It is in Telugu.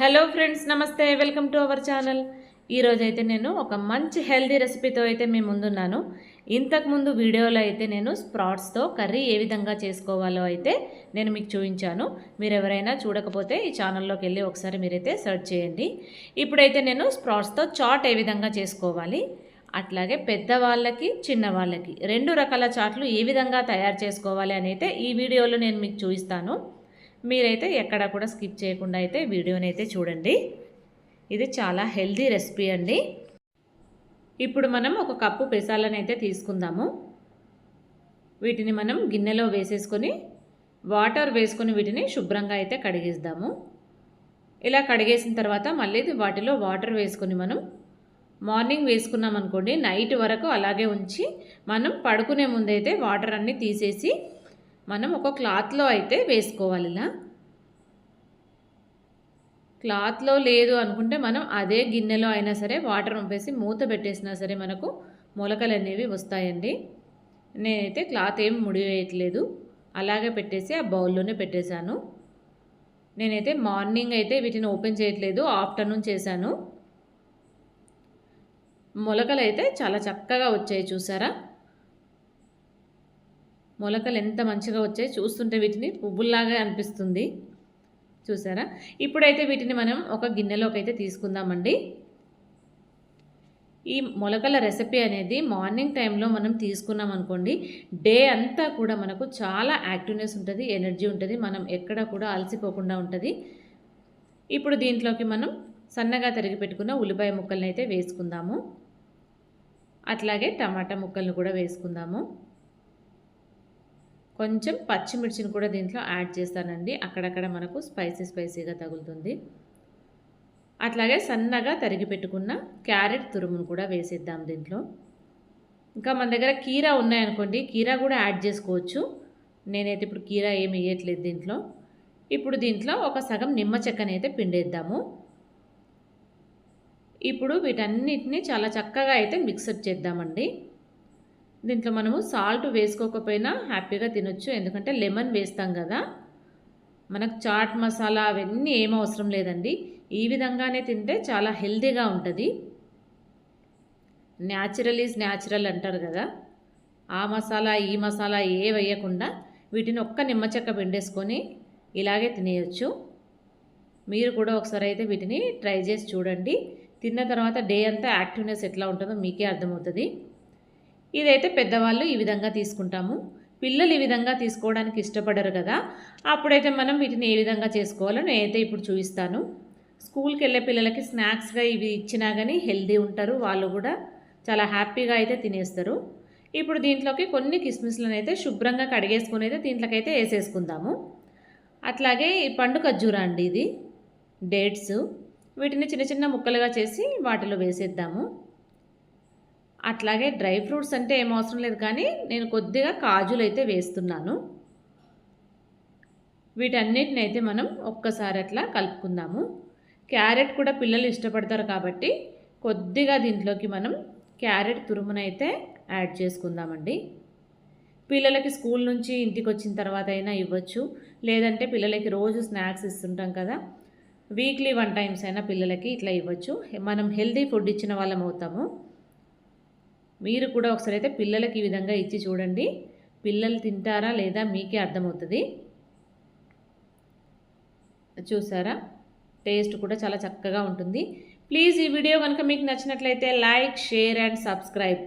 హలో ఫ్రెండ్స్, నమస్తే. Welcome to our channel. ఈరోజైతే నేను ఒక మంచి హెల్దీ రెసిపీతో అయితే మీ ముందున్నాను. ఇంతకుముందు వీడియోలో అయితే నేను స్ప్రాట్స్తో కర్రీ ఏ విధంగా చేసుకోవాలో అయితే నేను మీకు చూపించాను. మీరు ఎవరైనా చూడకపోతే ఈ ఛానల్లోకి వెళ్ళి ఒకసారి మీరైతే సెర్చ్ చేయండి. ఇప్పుడైతే నేను స్ప్రాట్స్తో చాట్ ఏ విధంగా చేసుకోవాలి, అట్లాగే పెద్దవాళ్ళకి చిన్నవాళ్ళకి 2 రకాల చాట్లు ఏ విధంగా తయారు చేసుకోవాలి అని అయితే ఈ వీడియోలో నేను మీకు చూపిస్తాను. మీరైతే ఎక్కడ కూడా స్కిప్ చేయకుండా అయితే వీడియోని అయితే చూడండి. ఇది చాలా హెల్దీ రెసిపీ అండి. ఇప్పుడు మనం ఒక కప్పు పెసాలను అయితే తీసుకుందాము. వీటిని మనం గిన్నెలో వేసేసుకొని వాటర్ వేసుకొని వీటిని శుభ్రంగా అయితే కడిగేద్దాము. ఇలా కడిగేసిన తర్వాత మళ్ళీ వాటిలో వాటర్ వేసుకొని మనం మార్నింగ్ వేసుకున్నాం అనుకోండి, నైట్ వరకు అలాగే ఉంచి మనం పడుకునే ముందైతే వాటర్ అన్నీ తీసేసి మనం ఒక క్లాత్లో అయితే వేసుకోవాలి. ఇలా క్లాత్లో లేదు అనుకుంటే మనం అదే గిన్నెలో అయినా సరే వాటర్ పంపేసి మూత పెట్టేసినా సరే మనకు మొలకలు అనేవి వస్తాయండి. నేనైతే క్లాత్ ఏం ముడివేయట్లేదు, అలాగే పెట్టేసి ఆ బౌల్లోనే పెట్టేశాను. నేనైతే మార్నింగ్ అయితే వీటిని ఓపెన్ చేయట్లేదు, ఆఫ్టర్నూన్ చేశాను. మొలకలు అయితే చాలా చక్కగా వచ్చాయి, చూసారా? మొలకలు ఎంత మంచిగా వచ్చాయి, చూస్తుంటే వీటిని పువ్వుల్లాగా అనిపిస్తుంది, చూసారా? ఇప్పుడైతే వీటిని మనం ఒక గిన్నెలోకి అయితే తీసుకుందామండి. ఈ మొలకల రెసిపీ అనేది మార్నింగ్ టైంలో మనం తీసుకున్నాం అనుకోండి, డే అంతా కూడా మనకు చాలా యాక్టివ్నెస్ ఉంటుంది, ఎనర్జీ ఉంటుంది, మనం ఎక్కడ కూడా అలసిపోకుండా ఉంటుంది. ఇప్పుడు దీంట్లోకి మనం సన్నగా తరిగి పెట్టుకున్న ఉల్లిపాయ ముక్కల్ని అయితే వేసుకుందాము. అట్లాగే టమాటా ముక్కలను కూడా వేసుకుందాము. కొంచెం పచ్చిమిర్చిని కూడా దీంట్లో యాడ్ చేస్తానండి, అక్కడక్కడ మనకు స్పైసీగా తగులుతుంది. అట్లాగే సన్నగా తరిగి పెట్టుకున్న క్యారెట్ తురుమును కూడా వేసేద్దాం దీంట్లో. ఇంకా మన దగ్గర కీరా ఉన్నాయనుకోండి, కీరా కూడా యాడ్ చేసుకోవచ్చు. నేనైతే ఇప్పుడు కీరా ఏమి వేయట్లేదు దీంట్లో. ఇప్పుడు దీంట్లో ఒక సగం నిమ్మ చెక్కని అయితే పిండేద్దాము. ఇప్పుడు వీటన్నిటిని చాలా చక్కగా అయితే మిక్సర్ చేద్దామండి. దీంట్లో మనము సాల్ట్ వేసుకోకపోయినా హ్యాపీగా తినొచ్చు, ఎందుకంటే లెమన్ వేస్తాం కదా. మనకు చాట్ మసాలా అవన్నీ ఏం అవసరం లేదండి. ఈ విధంగానే తింటే చాలా హెల్తీగా ఉంటుంది. న్యాచురల్ ఈజ్ న్యాచురల్ అంటారు కదా, ఆ మసాలా ఈ మసాలా ఏ వేయకుండా వీటిని ఒక్క నిమ్మచెక్క పిండేసుకొని ఇలాగే తినేయచ్చు. మీరు కూడా ఒకసారి అయితే వీటిని ట్రై చేసి చూడండి. తిన్న తర్వాత డే అంతా యాక్టివ్నెస్ ఎట్లా ఉంటుందో మీకే అర్థమవుతుంది. ఇదైతే పెద్దవాళ్ళు ఈ విధంగా తీసుకుంటాము, పిల్లలు ఈ విధంగా తీసుకోవడానికి ఇష్టపడరు కదా. అప్పుడైతే మనం వీటిని ఏ విధంగా చేసుకోవాలో నేనైతే ఇప్పుడు చూపిస్తాను. స్కూల్కి వెళ్ళే పిల్లలకి స్నాక్స్గా ఇవి ఇచ్చినా కానీ హెల్తీ ఉంటారు, వాళ్ళు కూడా చాలా హ్యాపీగా అయితే తినేస్తారు. ఇప్పుడు దీంట్లోకి కొన్ని కిస్మిస్లను అయితే శుభ్రంగా కడిగేసుకుని అయితే దీంట్లోకి అయితే వేసేసుకుందాము. అట్లాగే ఈ పండు ఖర్జూరా అండి, ఇది డేట్స్, వీటిని చిన్న చిన్న ముక్కలుగా చేసి వాటిలో వేసేద్దాము. అట్లాగే డ్రై ఫ్రూట్స్ అంటే ఏం అవసరం లేదు, కానీ నేను కొద్దిగా కాజులు అయితే వేస్తున్నాను. వీటన్నిటిని అయితే మనం ఒక్కసారి అట్లా కలుపుకుందాము. క్యారెట్ కూడా పిల్లలు ఇష్టపడతారు కాబట్టి కొద్దిగా దీంట్లోకి మనం క్యారెట్ తురుమునైతే యాడ్ చేసుకుందామండి. పిల్లలకి స్కూల్ నుంచి ఇంటికి వచ్చిన తర్వాత అయినా ఇవ్వచ్చు, లేదంటే పిల్లలకి రోజు స్నాక్స్ ఇస్తుంటాం కదా, వీక్లీ 1 టైమ్స్ అయినా పిల్లలకి ఇట్లా ఇవ్వచ్చు. మనం హెల్తీ ఫుడ్ ఇచ్చిన వాళ్ళం అవుతాము. మీరు కూడా ఒకసారి అయితే పిల్లలకి ఈ విధంగా ఇచ్చి చూడండి, పిల్లలు తింటారా లేదా మీకే అర్థమవుతుంది. చూసారా, టేస్ట్ కూడా చాలా చక్కగా ఉంటుంది. ప్లీజ్ ఈ వీడియో కనుక మీకు నచ్చినట్లయితే లైక్, షేర్ అండ్ సబ్స్క్రైబ్.